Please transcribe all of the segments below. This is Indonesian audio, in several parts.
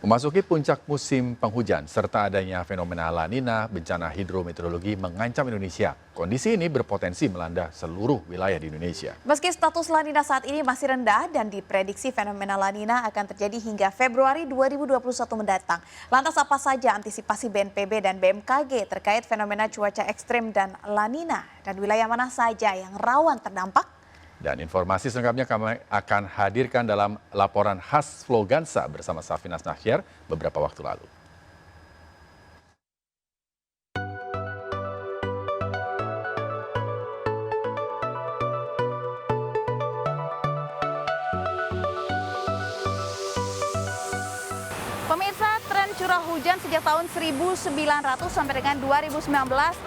Memasuki puncak musim penghujan serta adanya fenomena La Nina, bencana hidrometeorologi mengancam Indonesia. Kondisi ini berpotensi melanda seluruh wilayah di Indonesia. Meski status La Nina saat ini masih rendah dan diprediksi fenomena La Nina akan terjadi hingga Februari 2021 mendatang. Lantas apa saja antisipasi BNPB dan BMKG terkait fenomena cuaca ekstrim dan La Nina? Dan wilayah mana saja yang rawan terdampak? Dan informasi selengkapnya kami akan hadirkan dalam laporan khas Flogansa bersama Safinas Nasyar beberapa waktu lalu. Pemirsa, tren curah hujan sejak tahun 1900 sampai dengan 2019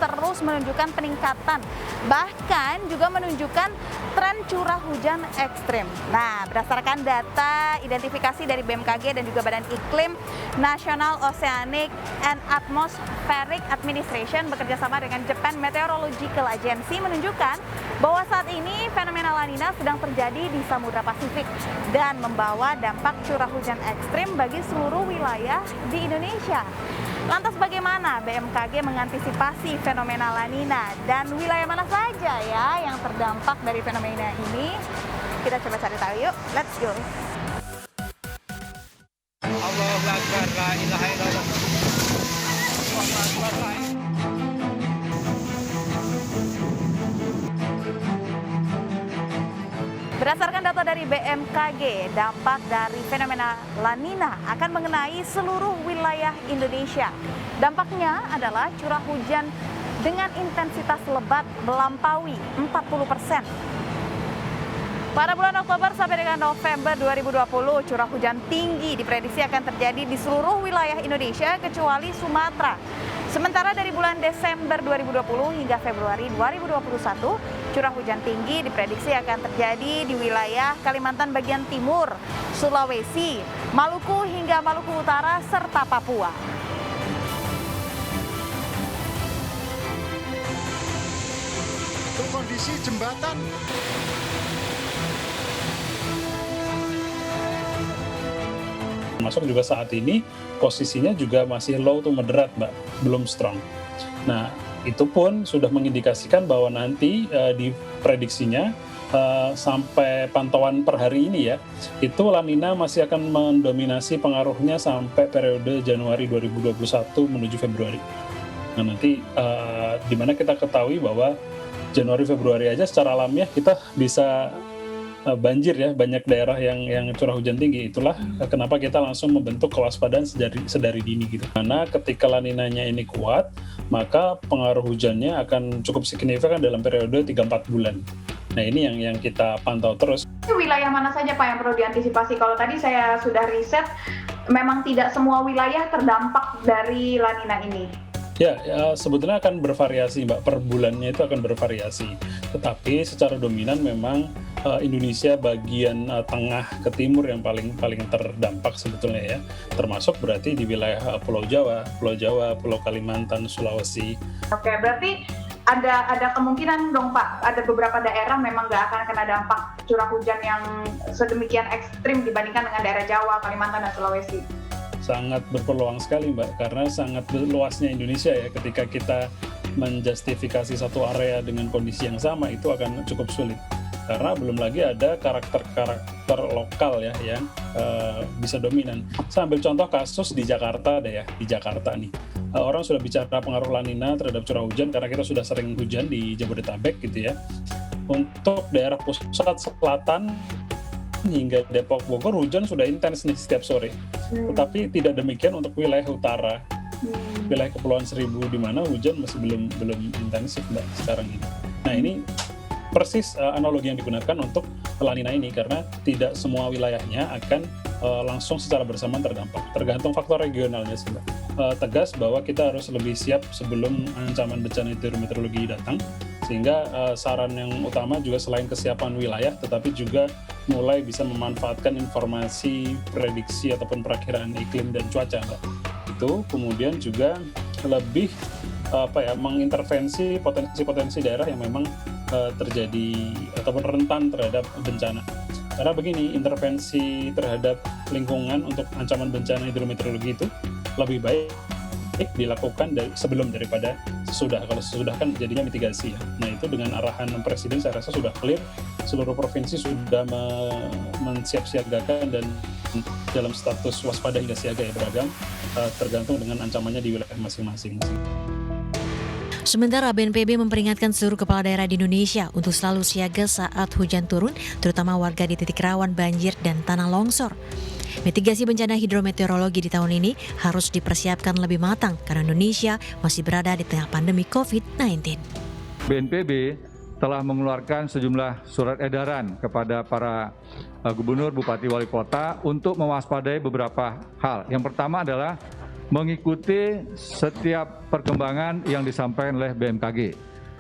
terus menunjukkan peningkatan. Bahkan juga menunjukkan tren curah hujan ekstrim. Nah, berdasarkan data identifikasi dari BMKG dan juga Badan Iklim National Oceanic and Atmospheric Administration bekerjasama dengan Japan Meteorological Agency menunjukkan bahwa saat ini fenomena La Nina sedang terjadi di Samudra Pasifik dan membawa dampak curah hujan ekstrim bagi seluruh wilayah di Indonesia. Lantas bagaimana BMKG mengantisipasi fenomena La Nina dan wilayah mana saja ya yang terdampak dari fenomena ini? Kita coba cari tahu yuk, let's go. Allahu Akbar, la ilaha illallah. Berdasarkan data dari BMKG, dampak dari fenomena La Nina akan mengenai seluruh wilayah Indonesia. Dampaknya adalah curah hujan dengan intensitas lebat melampaui 40%. Pada bulan Oktober sampai dengan November 2020, curah hujan tinggi diprediksi akan terjadi di seluruh wilayah Indonesia kecuali Sumatera. Sementara dari bulan Desember 2020 hingga Februari 2021, curah hujan tinggi diprediksi akan terjadi di wilayah Kalimantan bagian timur, Sulawesi, Maluku hingga Maluku Utara, serta Papua. Untuk kondisi jembatan masuk juga saat ini posisinya juga masih low to moderate, Mbak, belum strong. Nah, itu pun sudah mengindikasikan bahwa nanti di prediksinya sampai pantauan per hari ini ya, itu La Nina masih akan mendominasi pengaruhnya sampai periode Januari 2021 menuju Februari. Nah, nanti di mana kita ketahui bahwa Januari Februari aja secara alamiah kita bisa banjir ya, banyak daerah yang curah hujan tinggi. Itulah kenapa kita langsung membentuk kewaspadaan sedari dini gitu. Karena ketika La Ninanya ini kuat, maka pengaruh hujannya akan cukup signifikan dalam periode 3-4 bulan. Nah, ini yang kita pantau terus. Wilayah mana saja Pak yang perlu diantisipasi? Kalau tadi saya sudah riset, memang tidak semua wilayah terdampak dari La Nina ini. Ya, sebetulnya akan bervariasi, Mbak. Per bulannya itu akan bervariasi. Tetapi secara dominan memang Indonesia bagian tengah ke timur yang paling terdampak sebetulnya ya. Termasuk berarti di wilayah Pulau Jawa, Pulau Kalimantan, Sulawesi. Oke, berarti ada kemungkinan dong Pak, ada beberapa daerah memang nggak akan kena dampak curah hujan yang sedemikian ekstrim dibandingkan dengan daerah Jawa, Kalimantan, dan Sulawesi. Sangat berpeluang sekali, Mbak, karena sangat luasnya Indonesia ya. Ketika kita menjustifikasi satu area dengan kondisi yang sama, itu akan cukup sulit. Karena belum lagi ada karakter lokal ya yang bisa dominan. Saya ambil contoh kasus di Jakarta deh ya, di Jakarta nih. Orang sudah bicara pengaruh La Nina terhadap curah hujan karena kita sudah sering hujan di Jabodetabek gitu ya. Untuk daerah pusat selatan hingga Depok Bogor hujan sudah intens nih setiap sore. Tetapi tidak demikian untuk wilayah utara. Wilayah Kepulauan Seribu di mana hujan masih belum intensif Mbak sekarang ini. Nah, ini persis analogi yang digunakan untuk La Nina ini karena tidak semua wilayahnya akan langsung secara bersamaan terdampak. Tergantung faktor regionalnya sih, Mbak. Tegas bahwa kita harus lebih siap sebelum ancaman bencana hidrometeorologi datang. Sehingga saran yang utama juga selain kesiapan wilayah, tetapi juga mulai bisa memanfaatkan informasi prediksi ataupun perakiraan iklim dan cuaca, Mbak. Itu kemudian juga lebih mengintervensi potensi-potensi daerah yang memang terjadi ataupun rentan terhadap bencana. Karena begini, intervensi terhadap lingkungan untuk ancaman bencana hidrometeorologi itu lebih baik dilakukan sebelum daripada sesudah. Kalau sesudah kan jadinya mitigasi ya. Nah itu dengan arahan Presiden saya rasa sudah clear, seluruh provinsi sudah mensiapsiagakan dan dalam status waspada hingga siaga ya beragam, tergantung dengan ancamannya di wilayah masing-masing. Sementara BNPB memperingatkan seluruh kepala daerah di Indonesia untuk selalu siaga saat hujan turun, terutama warga di titik rawan banjir dan tanah longsor. Mitigasi bencana hidrometeorologi di tahun ini harus dipersiapkan lebih matang karena Indonesia masih berada di tengah pandemi COVID-19. BNPB telah mengeluarkan sejumlah surat edaran kepada para gubernur, bupati, wali kota untuk mewaspadai beberapa hal. Yang pertama adalah mengikuti setiap perkembangan yang disampaikan oleh BMKG.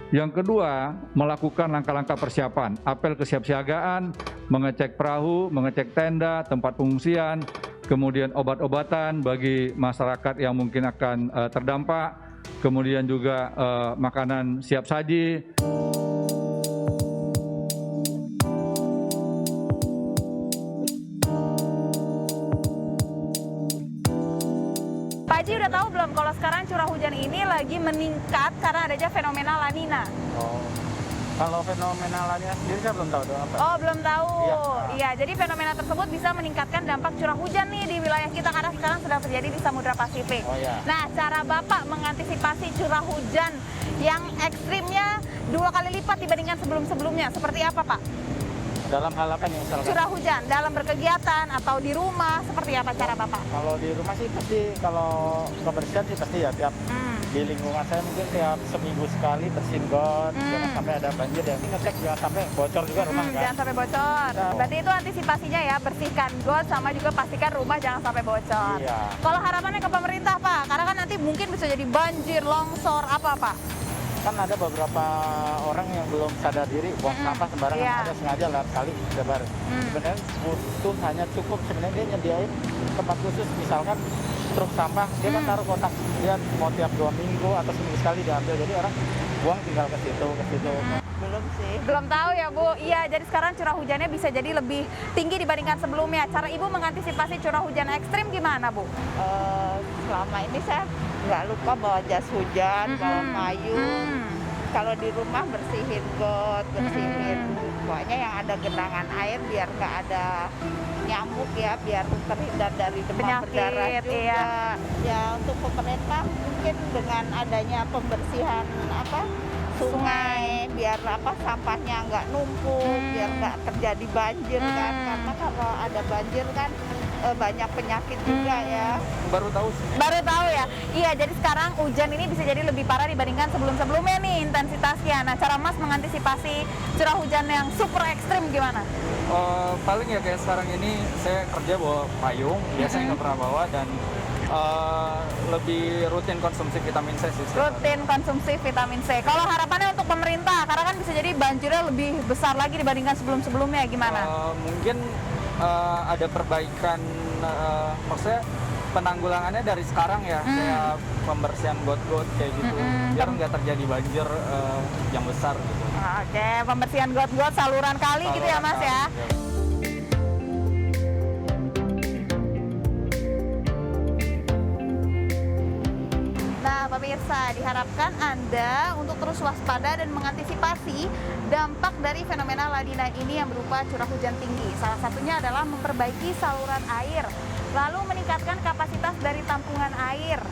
Yang kedua, melakukan langkah-langkah persiapan, apel kesiapsiagaan, mengecek perahu, mengecek tenda, tempat pengungsian, kemudian obat-obatan bagi masyarakat yang mungkin akan terdampak, kemudian juga makanan siap saji. Pak Haji udah tahu belum kalau sekarang curah hujan ini lagi meningkat karena adanya fenomena La Nina? Oh, kalau fenomena La Nina sendiri saya belum tahu apa. Oh, belum tahu. Iya. Iya, jadi fenomena tersebut bisa meningkatkan dampak curah hujan nih di wilayah kita karena sekarang sedang terjadi di Samudra Pasifik. Oh ya. Nah, cara Bapak mengantisipasi curah hujan yang ekstrimnya 2 kali lipat dibandingkan sebelum-sebelumnya, seperti apa, Pak? Dalam hal apa nih misalkan? Curah hujan dalam berkegiatan atau di rumah, seperti apa cara Bapak? Kalau di rumah sih pasti, kalau kebersihan sih pasti ya tiap di lingkungan saya mungkin tiap seminggu sekali bersihin got, jangan sampai ada banjir ya. Ngecek jangan sampai bocor juga rumah kan. Jangan sampai bocor. Berarti itu antisipasinya ya, bersihkan got sama juga pastikan rumah jangan sampai bocor. Iya. Kalau harapannya ke pemerintah, Pak, karena kan nanti mungkin bisa jadi banjir, longsor, apa, Pak? Kan ada beberapa orang yang belum sadar diri buang sampah sembarangan, Iya. ada sengaja lewat kali sebar. Sebenarnya butuh hanya cukup sebenarnya dia nyediain tempat khusus, misalkan truk sampah dia kan taruh kotak, dia mau tiap 2 minggu atau seminggu sekali diambil, jadi orang buang tinggal ke situ. Belum sih. Belum tahu ya, Bu. Iya, jadi sekarang curah hujannya bisa jadi lebih tinggi dibandingkan sebelumnya. Cara Ibu mengantisipasi curah hujan ekstrim gimana, Bu? Selama ini saya nggak lupa bawa jas hujan, bawa payung. Kalau di rumah bersihin got, bersihin pokoknya yang ada genangan air biar nggak ada nyamuk ya, biar terhindar dari demam berdarah Penyakit, juga. iya. Ya untuk pemerintah mungkin dengan adanya pembersihan sungai, biar sampahnya nggak numpuk, biar nggak terjadi banjir kan, karena kalau ada banjir kan banyak penyakit juga ya. Baru tahu ya? Iya, jadi sekarang hujan ini bisa jadi lebih parah dibandingkan sebelum-sebelumnya nih intensitasnya. Nah, cara Mas mengantisipasi curah hujan yang super ekstrim gimana? Paling ya kayak sekarang ini saya kerja bawa payung, biasanya nggak pernah bawa, dan lebih rutin konsumsi vitamin C sih. Rutin konsumsi vitamin C. Kalau harapannya untuk pemerintah, karena kan bisa jadi banjirnya lebih besar lagi dibandingkan sebelum-sebelumnya, gimana? Mungkin ada perbaikan, maksudnya penanggulangannya dari sekarang ya, kayak pembersihan got-got kayak gitu, biar nggak terjadi banjir yang besar gitu. Oke, pembersihan got-got, saluran kali gitu ya Mas ya? Nah, pemirsa, diharapkan Anda untuk terus waspada dan mengantisipasi dampak dari fenomena La Nina ini yang berupa curah hujan tinggi. Salah satunya adalah memperbaiki saluran air, lalu meningkatkan kapasitas dari tampungan air.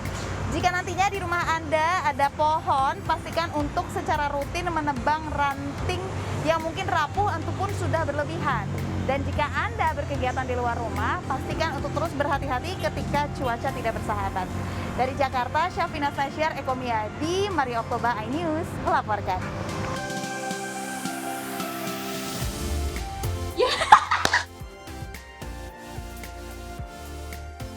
Jika nantinya di rumah Anda ada pohon, pastikan untuk secara rutin menebang ranting yang mungkin rapuh ataupun sudah berlebihan. Dan jika Anda berkegiatan di luar rumah, pastikan untuk terus berhati-hati ketika cuaca tidak bersahabat. Dari Jakarta, Syafina Nasyar, Eko Miyadi, Maria Oktober, iNews melaporkan.